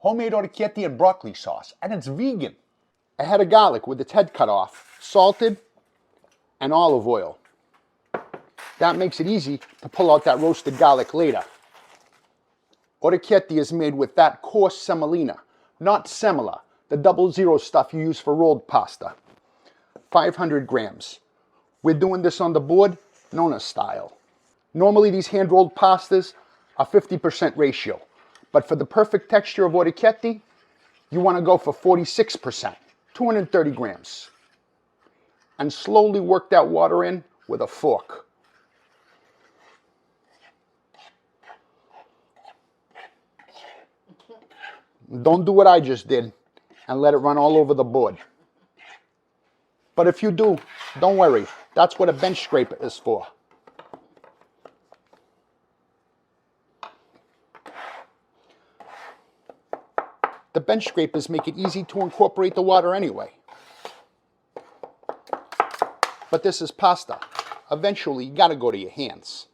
homemade orecchiette and broccoli sauce, and it's vegan. A head of garlic with its head cut off, salted, and olive oil. That makes it easy to pull out that roasted garlic later. Orecchiette is made with that coarse semolina, not semola, the 00 stuff you use for rolled pasta. 500 grams. We're doing this on the board, Nonna style. Normally these hand-rolled pastas are 50% ratio, but for the perfect texture of orecchiette, you want to go for 46%, 230 grams. And slowly work that water in with a fork. Don't do what I just did and let it run all over the board. But if you do, don't worry. That's what a bench scraper is for. The bench scrapers make it easy to incorporate the water anyway. But this is pasta. Eventually, you gotta go to your hands.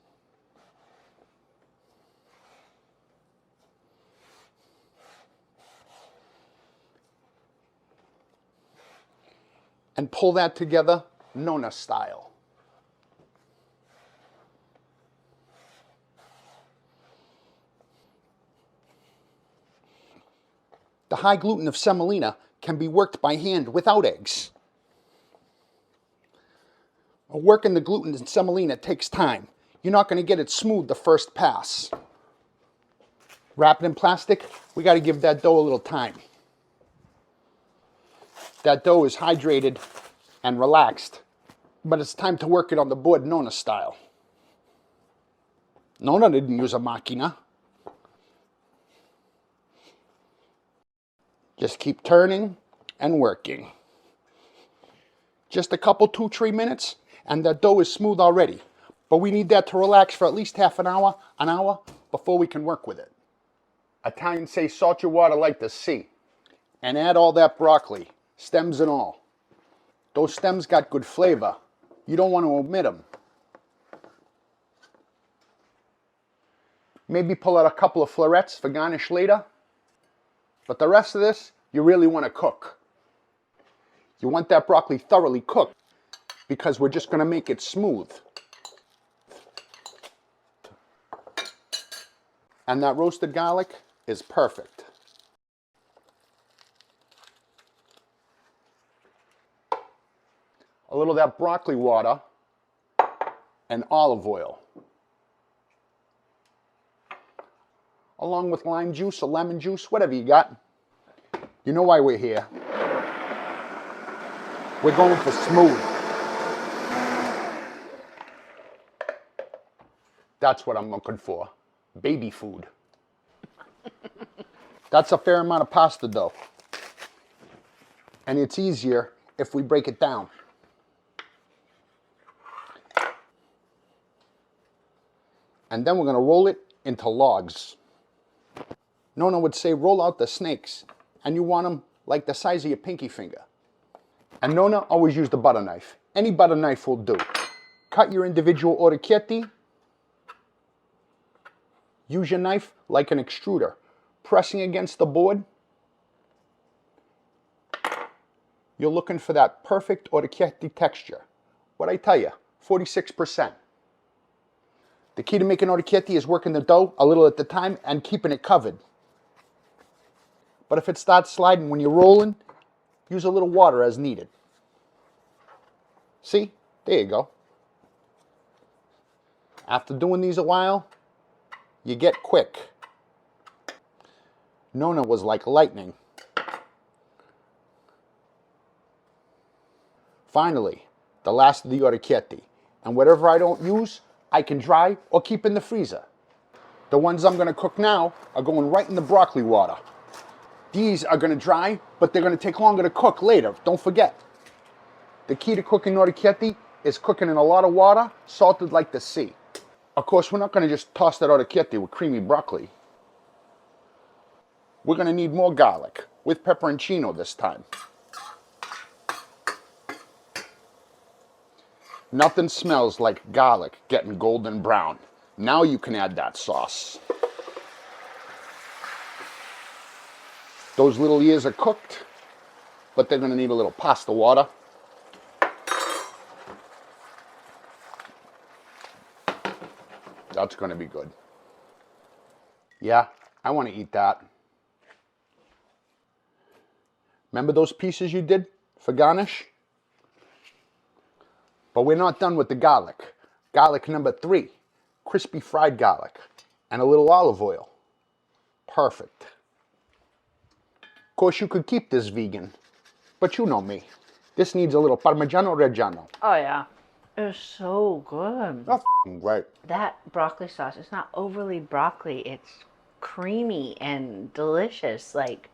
And pull that together, Nonna style. The high gluten of semolina can be worked by hand without eggs. Working the gluten in semolina takes time. You're not going to get it smooth the first pass. Wrap it in plastic, we got to give that dough a little time. That dough is hydrated and relaxed, but it's time to work it on the board Nonna style. Nonna didn't use a macchina. Just keep turning and working. Just a couple, 2-3 minutes, and that dough is smooth already. But we need that to relax for at least half an hour before we can work with it. Italians say salt your water like the sea. And add all that broccoli, stems and all. Those stems got good flavor. You don't want to omit them. Maybe pull out a couple of florets for garnish later. But the rest of this, you really want to cook. You want that broccoli thoroughly cooked because we're just going to make it smooth. And that roasted garlic is perfect. A little of that broccoli water and olive oil. Along with lime juice or lemon juice, whatever you got. You know why we're here. We're going for smooth. That's what I'm looking for. Baby food. That's a fair amount of pasta dough. And it's easier if we break it down. And then we're going to roll it into logs. Nonna would say roll out the snakes, and you want them like the size of your pinky finger. And Nonna always used a butter knife. Any butter knife will do. Cut your individual orecchiette. Use your knife like an extruder, pressing against the board. You're looking for that perfect orecchiette texture. What'd I tell you? 46%. The key to making orecchiette is working the dough a little at a time and keeping it covered. But if it starts sliding when you're rolling, use a little water as needed. See? There you go. After doing these a while, you get quick. Nonna was like lightning. Finally, the last of the orecchiette. And whatever I don't use, I can dry or keep in the freezer. The ones I'm going to cook now are going right in the broccoli water. These are going to dry, but they're going to take longer to cook later. Don't forget. The key to cooking orecchiette is cooking in a lot of water, salted like the sea. Of course, we're not going to just toss that orecchiette with creamy broccoli. We're going to need more garlic, with pepperoncino this time. Nothing smells like garlic getting golden brown. Now you can add that sauce. Those little ears are cooked, but they're going to need a little pasta water. That's going to be good. Yeah, I want to eat that. Remember those pieces you did for garnish? But we're not done with the garlic. Garlic number 3, crispy fried garlic and a little olive oil. Perfect. Of course, you could keep this vegan, but you know me. This needs a little Parmigiano Reggiano. Oh yeah, it's so good. That's great. That broccoli sauce, it's not overly broccoli, it's creamy and delicious. Like,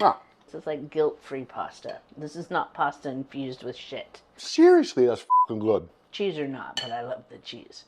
Ah, this is like guilt-free pasta. This is not pasta infused with shit. seriously, that's good. Cheese or not, but I love the cheese.